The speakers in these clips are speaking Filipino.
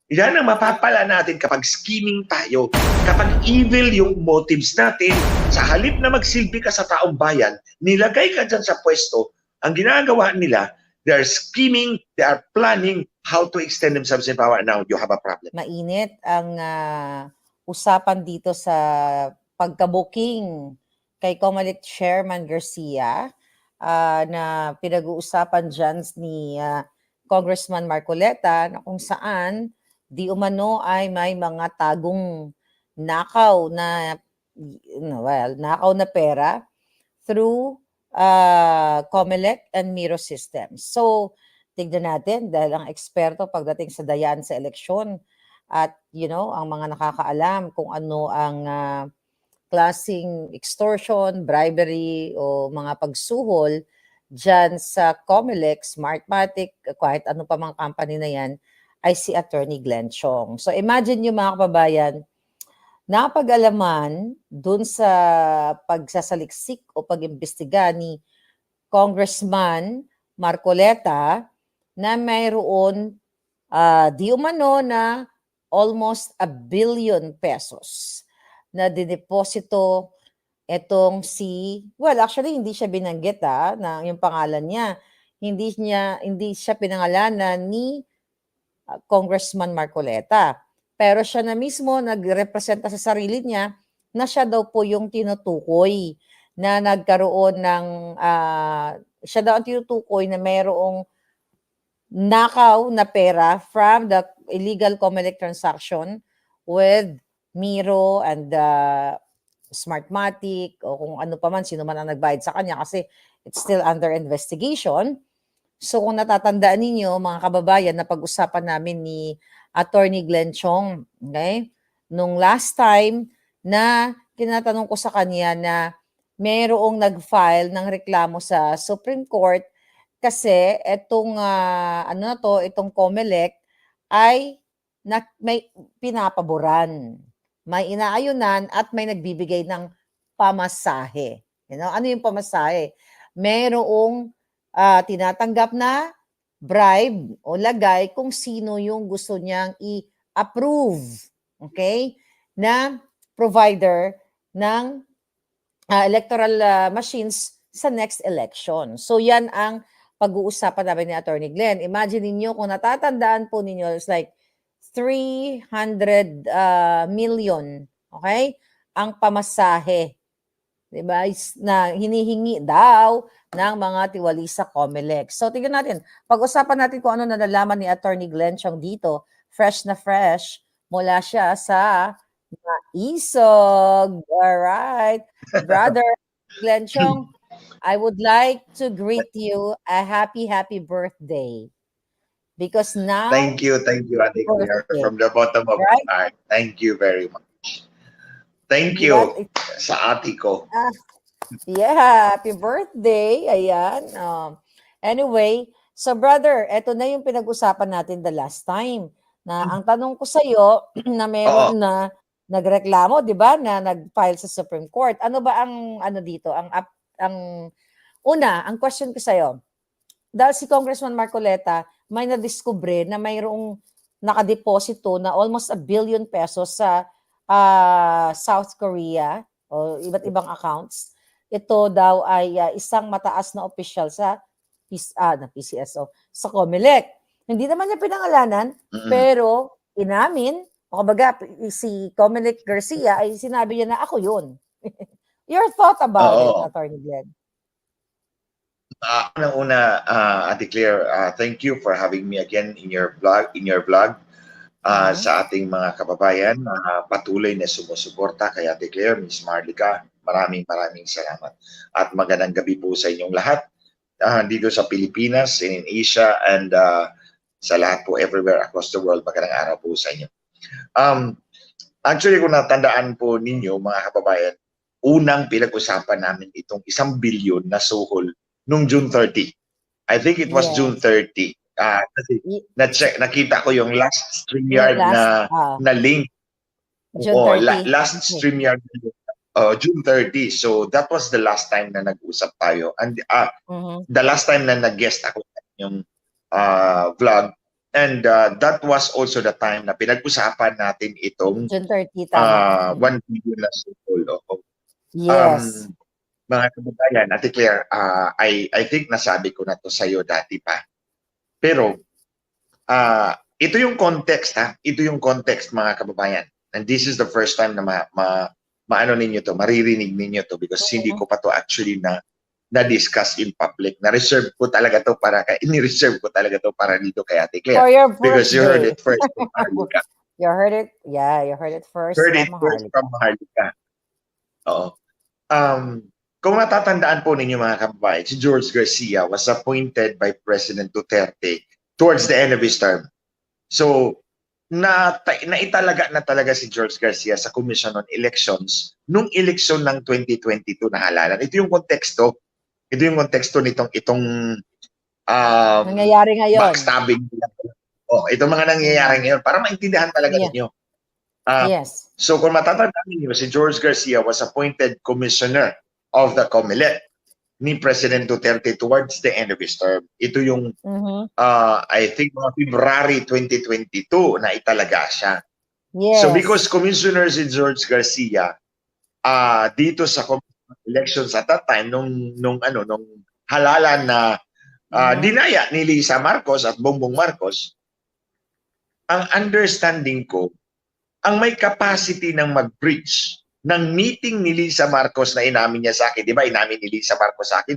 Yan ang mapapala natin kapag scheming tayo. Kapag evil yung motives natin, sa halip na magsilbi ka sa taong bayan, nilagay ka dyan sa pwesto, ang ginagawa nila, they are scheming, they are planning how to extend themselves in power. Now, you have a problem. Mainit ang usapan dito sa pagkabuking kay Comelec Chairman Garcia na pinag-uusapan dyan ni Congressman Marcoleta na kung saan di umano ay may mga tagong nakaw na pera through Comelec and Miro Systems. So, tignan natin dahil ang eksperto pagdating sa dayaan sa eleksyon at ang mga nakakaalam kung ano ang klaseng extortion, bribery o mga pagsuhol dyan sa Comelec, Smartmatic, kahit ano pa mga company na yan, ay si Attorney Glenn Chong. So imagine nyo mga kababayan, napag-alaman dun sa pagsasaliksik o pag-imbestiga ni Congressman Marcoleta na mayroon di umano na almost 1 billion pesos na dineposito etong actually hindi siya binanggit na yung pangalan niya. Hindi siya pinangalanan ni Congressman Marcoleta. Pero siya na mismo nagrepresenta sa sarili niya na siya daw po yung tinutukoy na nagkaroon ng siya daw ang tinutukoy na mayroong nakaw na pera from the illegal Comelec transaction with Miro and Smartmatic o kung ano pa man, sino man ang nagbayad sa kanya kasi it's still under investigation. So kung natatandaan ninyo, mga kababayan, na pag-usapan namin ni Attorney Glenn Chong, okay? Nung last time na tinatanong ko sa kanya na mayroong nag-file ng reklamo sa Supreme Court kasi itong itong Comelec ay may pinapaboran, may inaayunan at may nagbibigay ng pamasahe. Ano yung pamasahe? Mayroong tinatanggap na bribe o lagay kung sino yung gusto niyang i-approve, okay, na provider ng electoral machines sa next election. So yan ang pag-uusapan namin ni Attorney Glenn. Imagine niyo kung natatandaan po ninyo, it's like 300 million, okay, ang pamasahe, diba, na hinihingi daw ng mga tiwali sa Comelec. So tingnan natin, pag-usapan natin kung ano nalalaman ni Attorney Glenn Chong dito, fresh na fresh, mula siya sa Isog. Alright, brother Glenn Chong, I would like to greet you a happy birthday. Because now... Thank you, Ate Claire, from the bottom of my heart. Thank you very much. Thank you sa ate ko. Yeah, happy birthday. Ayan. Anyway, so brother, eto na yung pinag-usapan natin the last time. Na ang tanong ko sa iyo na meron na nagreklamo, 'di ba, na nag-file sa Supreme Court. Ano ba ang dito? Ang question ko sa iyo. Dahil si Congressman Marcoleta may nadiskubre na mayroong nakadeposito na almost 1 billion pesos sa South Korea o iba't ibang accounts. Ito daw ay isang mataas na opisyal sa PCSO, sa Comelec. Hindi naman niya pinangalanan, pero inamin, o kumbaga si Comelec Garcia ay sinabi niya na ako yun. Your thought about it, Attorney Glenn? Unang-una, Ate Claire, thank you for having me again in your vlog. Sa ating mga kababayan na patuloy na sumusuporta kay Ate Claire, Miss Marlica, maraming salamat. At magandang gabi po sa inyong lahat dito sa Pilipinas, in Asia, and sa lahat po everywhere across the world. Magandang araw po sa inyo. Actually, kung natandaan po ninyo, mga kababayan, unang pinag-usapan namin itong 1 billion na suhol nung June 30. I think it was June 30. Kasi nakita ko yung last StreamYard na link. Last StreamYard June 30. So that was the last time na nag-usap tayo. And the last time na nag-guest ako yung vlog And that was also the time na pinag-usapan natin itong June 30, tama. 1 billion na sukol. Yes. Mga kababayan, Ate Claire, I think nasabi ko na to sa iyo dati pa. Pero ito yung context, ha? Ito yung context, mga kababayan. And this is the first time na maano ninyo to, maririnig ninyo to because hindi ko pa to actually na-discuss in public. Na-reserve ko talaga to para ini-reserve ko talaga to para dito kay Ate Claire. For your Because you heard birthday. it first from Maharlika. You heard it? Yeah, you heard it first Heard it from first Maharlika. from Maharlika. Oo. Kung natatandaan po ninyo, mga kababayan, si George Garcia was appointed by President Duterte towards the end of his term. So, naitalaga na talaga si George Garcia sa Commission on Elections nung eleksyon ng 2022 na halalan. Ito yung konteksto. Ito yung konteksto itong Nangyayari ngayon. backstabbing. Itong mga nangyayari ngayon para maintindihan talaga ninyo. Yes. So kung matatandaan niyo, si George Garcia was appointed commissioner of the COMELEC ni President Duterte towards the end of his term. Ito yung I think mga February 2022 na italaga siya. Yes. So because commissioner si George Garcia dito sa elections at that time nung halalan na dinaya ni Lisa Marcos at Bongbong Marcos, ang understanding ko, ang may capacity ng mag-breach ng meeting ni Lisa Marcos na inamin niya sa akin, di ba inamin ni Lisa Marcos sa akin,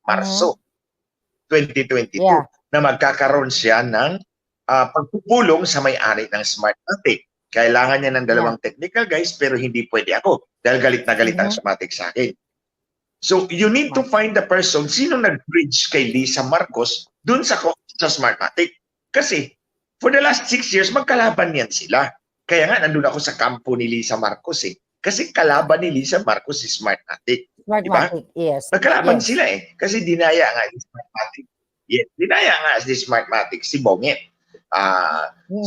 Marso 2022, na magkakaroon siya ng pagpupulong sa may-ari ng Smartmatic. Kailangan niya ng dalawang technical guys pero hindi pwede ako dahil galit na galit ang Smartmatic sa akin. So you need to find the person sino nag-bridge kay Lisa Marcos dun sa Smartmatic. Kasi for the last 6 years, magkalaban yan sila. Kaya nga, nandun ako sa kampo ni Lisa Marcos eh. Kasi kalaban ni Lisa Marcos si Smartmatic. Smartmatic, diba? Yes. Nagkalaban sila eh. Kasi dinaya nga si Smartmatic. Yes, dinaya nga si Smartmatic, si Bonget.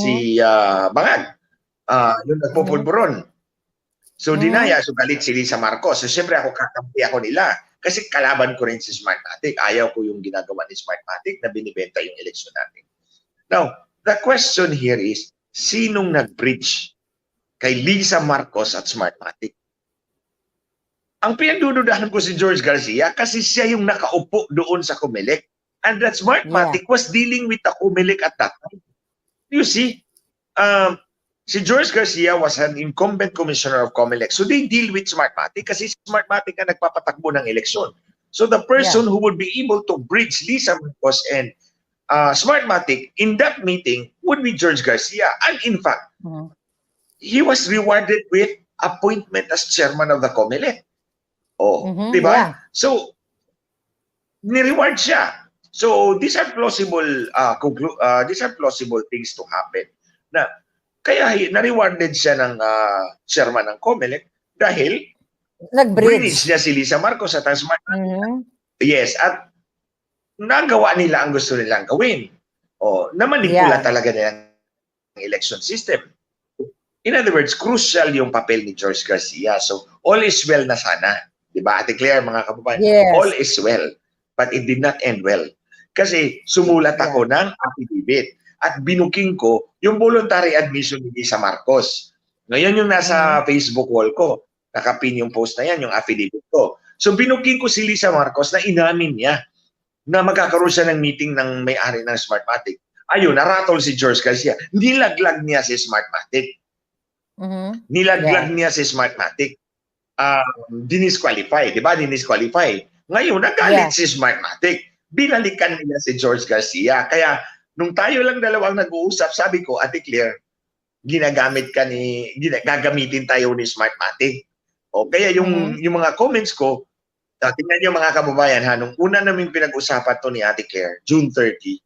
Si Bangag. Yung nagpupulburon. So dinaya, so galit si Lisa Marcos. So siyempre ako kakampi ako nila. Kasi kalaban ko rin si Smartmatic. Ayaw ko yung ginagawa ni Smartmatic na binibenta yung eleksyon natin. Now, the question here is, sinong nag-bridge kay Lisa Marcos at Smartmatic? Ang pinagdududahan ko si George Garcia kasi siya yung nakaupo doon sa COMELEC. And that Smartmatic was dealing with the COMELEC at that time. You see, si George Garcia was an incumbent commissioner of COMELEC. So they deal with Smartmatic kasi Smartmatic ang nagpapatakbo ng eleksyon. So the person who would be able to bridge Lisa Marcos and Smartmatic in that meeting would be George Garcia. And in fact, he was rewarded with appointment as chairman of the COMELEC. Diba? Yeah. So, ni-reward siya. So, these are plausible things to happen. Na, kaya na-rewarded siya ng chairman ng COMELEC dahil nag-bridge niya si Lisa Marcos at ang Smartmatic. Yes, at nagawa nila ang gusto nilang gawin. Namanipula talaga nila ang election system. In other words, crucial yung papel ni George Garcia. So, all is well na sana. Diba, Ate Claire, mga kababayan? Yes. All is well. But it did not end well. Kasi sumulat ako ng affidavit at binuking ko yung voluntary admission ni Lisa Marcos. Ngayon yung nasa Facebook wall ko. Nakapin yung post na yan, yung affidavit ko. So, binuking ko si Lisa Marcos na inamin niya na magkakaroon siya ng meeting ng may-ari ng Smartmatic. Ayun, naratol si George Garcia. Nilaglag niya si Smartmatic. Nilaglag niya si Smartmatic. Dinisqualify, di ba? Dinisqualify. Ngayon, nagalit si Smartmatic. Binalikan nila si George Garcia. Kaya, nung tayo lang dalawang nag-uusap, sabi ko, Ate Claire, gagamitin tayo ni Smartmatic. Kaya yung mga comments ko, tingnan niyo mga kababayan, nung una naming pinag-usapan to ni Ate Claire, June 30,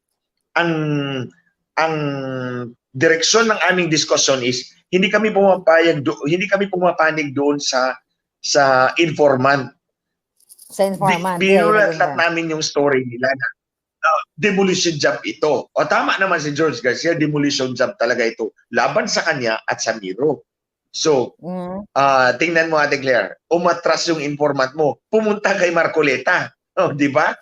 ang direksyon ng aming diskusyon is hindi kami pumapanig doon sa informant. Sa informant. Binulatlat namin yung story nila na demolition job ito. Tama naman si George Garcia, demolition job talaga ito. Laban sa kanya at sa Miro. So, tingnan mo Ate Claire, umatras yung informant mo, pumunta kay Marcoleta. Di ba?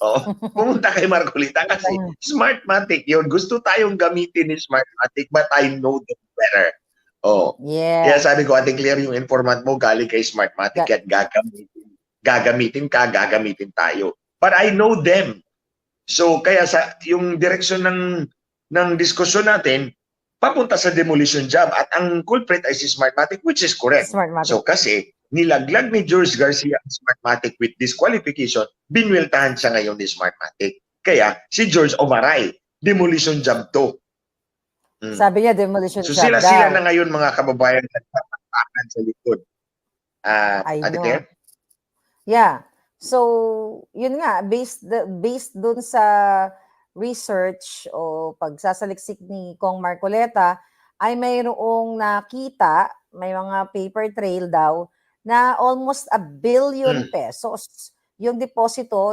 Oo. Pumunta kay Marcolita kasi Smartmatic yun. Gusto tayong gamitin ni Smartmatic but I know them better. Oh. Kaya Yes. sabi ko, Ate Claire, yung informant mo galing kay Smartmatic Ga- at gagamitin tayo. But I know them. So kaya sa yung direksyon ng diskusyon natin papunta sa demolition job at ang culprit ay si Smartmatic, which is correct. Smartmatic. So kasi nilaglag ni George Garcia ang Smartmatic with disqualification, binweltahan siya ngayon ni Smartmatic. Kaya si George umaray, demolition job to. Sabi niya, demolition So job sila daw. na ngayon mga kababayan nagpapakan sa likod. I Ate know. Claire? Yeah. So, yun nga, based dun sa research o pagsasaliksik ni Kong Marcoleta, ay mayroong nakita, may mga paper trail daw, na almost 1 billion pesos yung deposito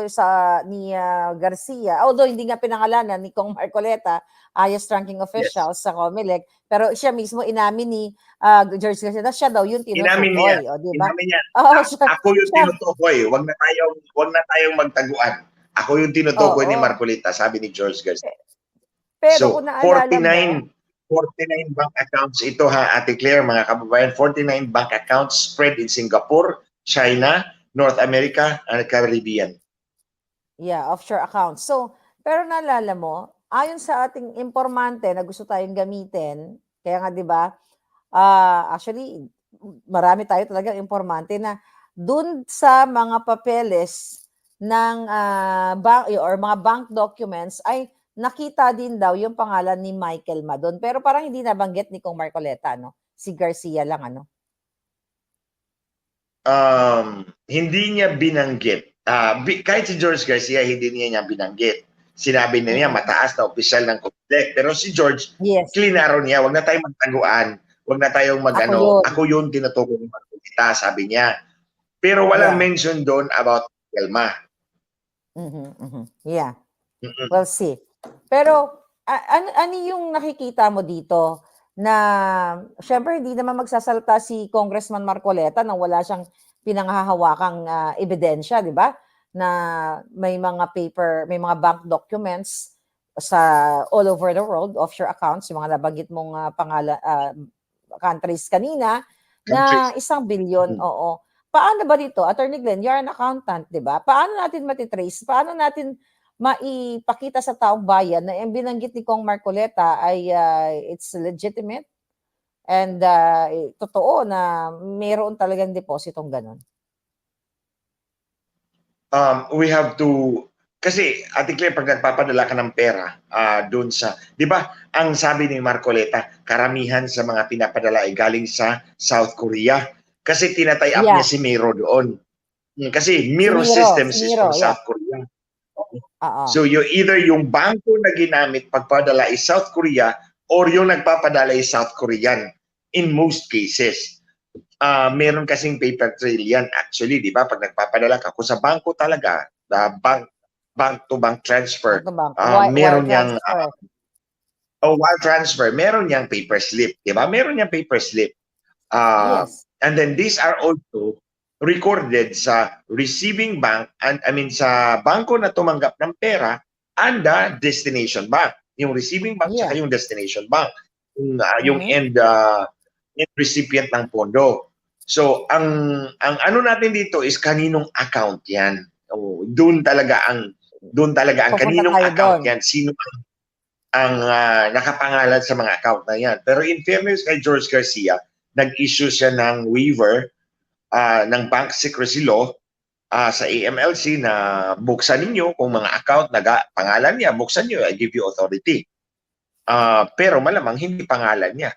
ni Garcia. Although hindi nga pinangalanan ni Kong Marcoleta, highest ranking official sa COMELEC, pero siya mismo inamin ni George Garcia na siya daw yung Inamin niya. tinutukoy. O, di ba? Inamin niya. Oh, siya, Ako yung siya. tinutukoy. Wag na tayong magtaguan. Ako yung tinutukoy ni Oo. Marcolita, sabi ni George Garcia. Pero So, kung naalala mo, 49 bank accounts ito ha, Ate Claire, mga kababayan. 49 bank accounts spread in Singapore, China, North America, and Caribbean. yeah, offshore accounts. So, pero naalala mo, ayon sa ating informante na gusto tayong gamitin, kaya nga 'di ba? Actually marami tayo talagang informante na dun sa mga papeles ng bank or mga bank documents ay nakita din daw yung pangalan ni Michael Madon. Pero parang hindi nabanggit ni Kong Marcoleta, no? Si Garcia lang, ano? Hindi niya binanggit. Kahit si George Garcia, hindi niya binanggit. Sinabi na niya, mataas na opisyal ng COMELEC. Pero si George, Yes. klinaro niya, wag na tayong magtaguan. Wag na tayong ako yun tinutukoy ni Marcolita, sabi niya. Pero walang mention doon about Elma. Yeah. We'll see. Pero ano yung nakikita mo dito na syempre hindi naman magsasalta si Congressman Marcoleta nang wala siyang pinanghahawakang ebidensya, di ba? Na may mga bank documents sa all over the world, offshore accounts, yung mga nabanggit mong countries kanina, na 1 billion, oo. Paano ba dito? Attorney Glenn, you're an accountant, di ba? Paano natin matitrace? Paano natin maipakita sa taong bayan na yung binanggit ni Kong Marcoleta ay it's legitimate and totoo na mayroon talagang depositong ganun? We have to, kasi Ate Claire, pag nagpapadala ka ng pera doon sa, di ba, ang sabi ni Marcoleta, karamihan sa mga pinapadala ay galing sa South Korea. Kasi tinatay up niya si Miro doon. Kasi Miro Systems is from South Korea. So either yung bangko na ginamit pagpadala is South Korea or yung nagpapadala is South Korean in most cases. Meron kasing paper trail yan actually, di ba? Pag nagpapadala ka, kung sa bangko talaga, bank to bank transfer, meron yang wire transfer, meron yang paper slip, di ba? Meron yang paper slip. Yes. And then these are also recorded sa receiving bank and sa bangko na tumanggap ng pera and the destination bank. Yung receiving bank saka yung destination bank. Yung end recipient ng pondo. So ang ano natin dito is kaninong account 'yan. Doon talaga ang kaninong account 'yan. Sino ang nakapangalan sa mga account na 'yan. Pero in fairness kay George Garcia, nag-issue siya ng waiver ng bank secrecy law sa AMLC na buksan ninyo kung mga account na pangalan niya, buksan niyo, I give you authority. Pero malamang hindi pangalan niya.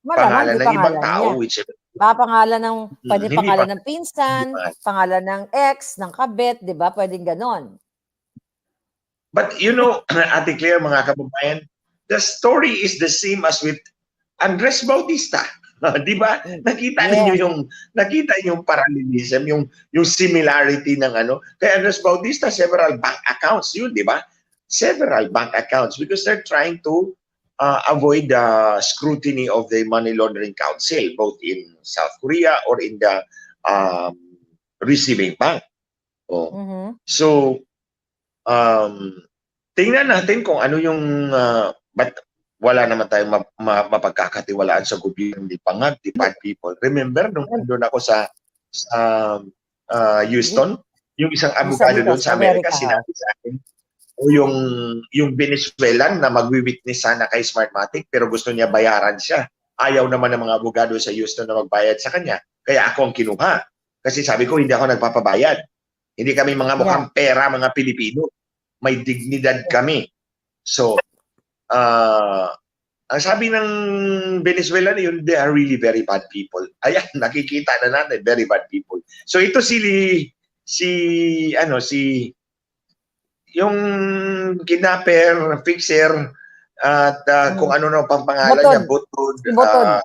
Pangalan ng ibang tao, which pangalan ng pangalan ng pinsan, pangalan ng ex, ng kabet, 'di ba? Pwedeng ganon. But you know, Ate Claire, mga kababayan, the story is the same as with Andres Bautista. Di ba? Nakita niyo yung parallelism, yung similarity ng ano. Kay Andres Bautista, several bank accounts yun, di ba? Several bank accounts because they're trying to avoid the scrutiny of the Money Laundering Council, both in South Korea or in the receiving bank. So, tingnan natin kung ano yung but wala naman tayong mapagkakatiwalaan sa gobyerno ni Pangag, di bad people. Remember nung nandun ako sa Houston, yung isang abogado doon sa sa Amerika, Amerika. sinabi sa akin, o yung Venezuelan na magwi-witness sana kay Smartmatic pero gusto niya bayaran siya. Ayaw naman ng mga abogado sa Houston na magbayad sa kanya. Kaya ako ang kinuha. Kasi sabi ko, hindi ako nagpapabayad. Hindi kami mga mukhang pera, mga Pilipino. May dignidad kami. So, ang sabi ng Venezuela na yun, they are really very bad people. Ayan, nakikita na natin, very bad people. So ito yung kidnapper, fixer, at kung ano na pang pangalan niya, Butod. Si Butod.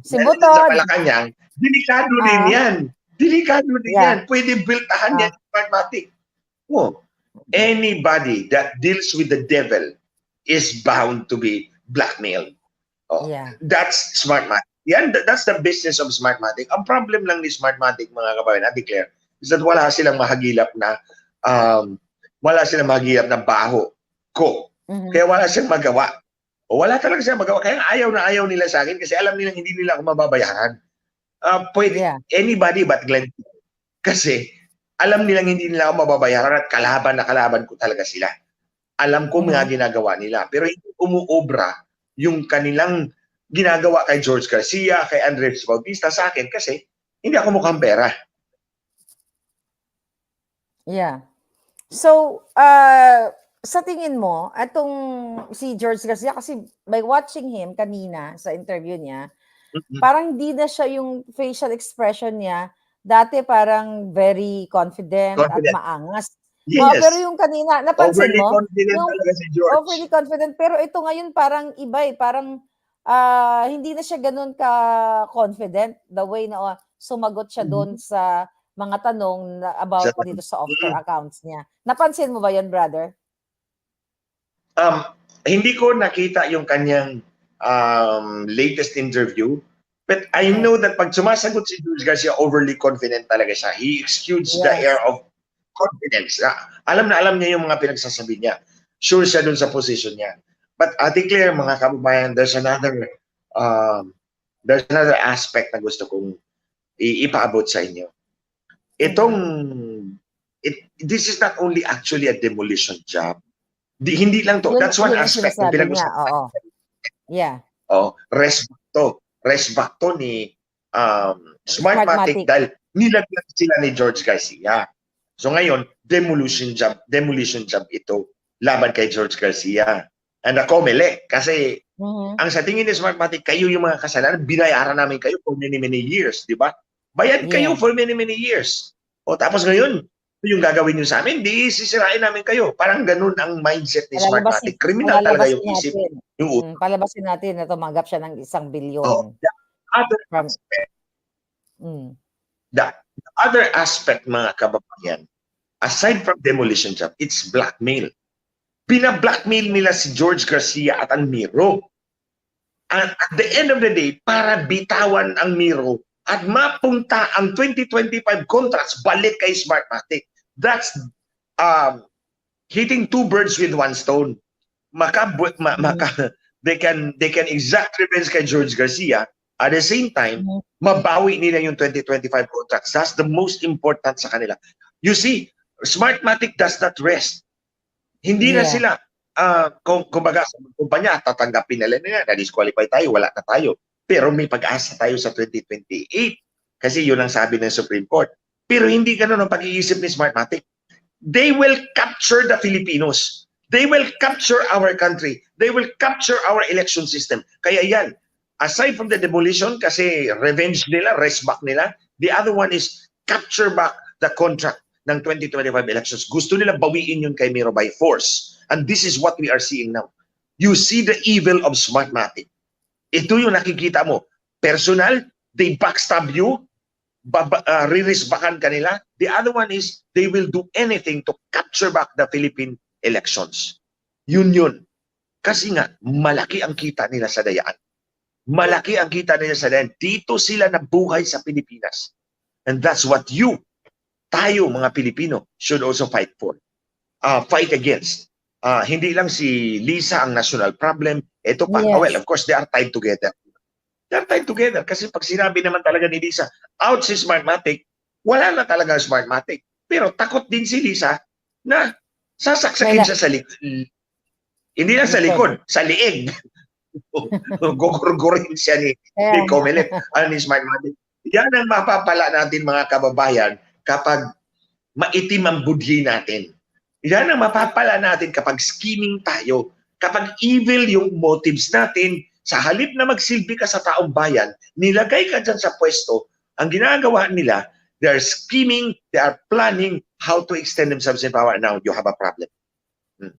Si Butod. Sa Malacanang, delikado din yan. Delikado din yan. Pwede biltahan yan Smartmatic. Oh, anybody that deals with the devil is bound to be blackmailed. Oh, that's Smartmatic. Yan, that's the business of Smartmatic. Ang problem lang ni Smartmatic, mga kabayan, I-declare, is that wala silang mahagilap na baho ko. Kaya wala silang magawa. O wala talaga silang magawa. Kaya ayaw na ayaw nila sa akin kasi alam nilang hindi nila ako mababayaran. Pwede anybody but Glenn. Kasi alam nilang hindi nila ako mababayaran at kalaban na kalaban ko talaga sila. Alam ko mga ginagawa nila. Pero hindi umuobra yung kanilang ginagawa kay George Garcia, kay Andres Bautista sa akin kasi hindi ako mukhang pera. Yeah. So, sa tingin mo, atong si George Garcia, kasi by watching him kanina sa interview niya, parang hindi na siya yung facial expression niya. Dati parang very confident. At maangas. Yes. Pero yung kanina, napansin overly mo? Confident talaga si George. Overly confident. Pero ito ngayon parang iba eh. Parang hindi na siya ganun ka-confident. The way na sumagot siya doon sa mga tanong about dito sa offshore accounts niya. Napansin mo ba yun, brother? Hindi ko nakita yung kanyang latest interview. But I know that pag sumasagot si George Garcia, overly confident talaga siya. He exudes the air of confidence. Alam na alam niya yung mga pinagsasabi niya. Sure siya dun sa position niya. But I declare, mga kababayan, there's another aspect na gusto kong ipaabot sa inyo. This is not only actually a demolition job. Hindi lang to. That's one aspect ng pinag-usapan. Rest back to ni Smartmatic dahil nilaglag sila ni George Garcia. So ngayon, demolition job ito laban kay George Garcia. And ako, mali. Kasi ang sa tingin ni Smartmatic, kayo yung mga kasalanan, binayaran namin kayo for many, many years, di ba? Bayad kayo for many, many years. O tapos ngayon, yung gagawin nyo sa amin, di sisirain namin kayo. Parang ganun ang mindset ni Smartmatic. Criminal talaga yung isip. Palabasin natin na tumanggap siya ng 1 bilyon. The other aspect, mga kababayan, aside from demolition job, it's blackmail. Pina-blackmail nila si George Garcia at ang Miro. And at the end of the day, para bitawan ang Miro at mapunta ang 2025 contracts balik kay Smartmatic. That's hitting 2 birds with 1 stone. They can exact revenge kay George Garcia. At the same time, mabawi nila yung 2025 contracts. That's the most important sa kanila. You see, Smartmatic does not rest. Hindi na sila, kumbaga sa kumpanya, tatanggapin nila na-disqualify tayo, wala na tayo. Pero may pag-asa tayo sa 2028. Kasi yun ang sabi ng Supreme Court. Pero hindi ganun ang pag-iisip ni Smartmatic. They will capture the Filipinos. They will capture our country. They will capture our election system. Kaya yan, aside from the demolition, kasi revenge nila, rest back nila, the other one is capture back the contract ng 2025 elections. Gusto nila bawiin yun kay Miro by force. And this is what we are seeing now. You see the evil of Smartmatic. Ito yung nakikita mo. Personal, they backstab you, ririsbakan kanila. The other one is, they will do anything to capture back the Philippine elections. Yun. Kasi nga, malaki ang kita nila sa dayaan. Malaki ang kita nila sa dayaan. Dito sila nabuhay sa Pilipinas. And that's what you, tayo mga Pilipino should also fight for. Fight against. Hindi lang si Lisa ang national problem. Ito pa. Yes. Well, of course, they are tied together. They are tied together. Kasi pag sinabi naman talaga ni Lisa, out si Smartmatic, wala na talaga Smartmatic. Pero takot din si Lisa na sasaksakin siya sa likod. Hindi na sa likod, sa liig. Gugurgurin siya ni Comelec, ni Smartmatic. Yan ang mapapala natin mga kababayan kapag maitim ang budhi natin. Yan ang mapapala natin kapag scheming tayo, kapag evil yung motives natin, sa halip na magsilbi ka sa taong bayan, nilagay ka dyan sa pwesto, ang ginagawa nila, they are scheming, they are planning how to extend themselves in power. Now, you have a problem.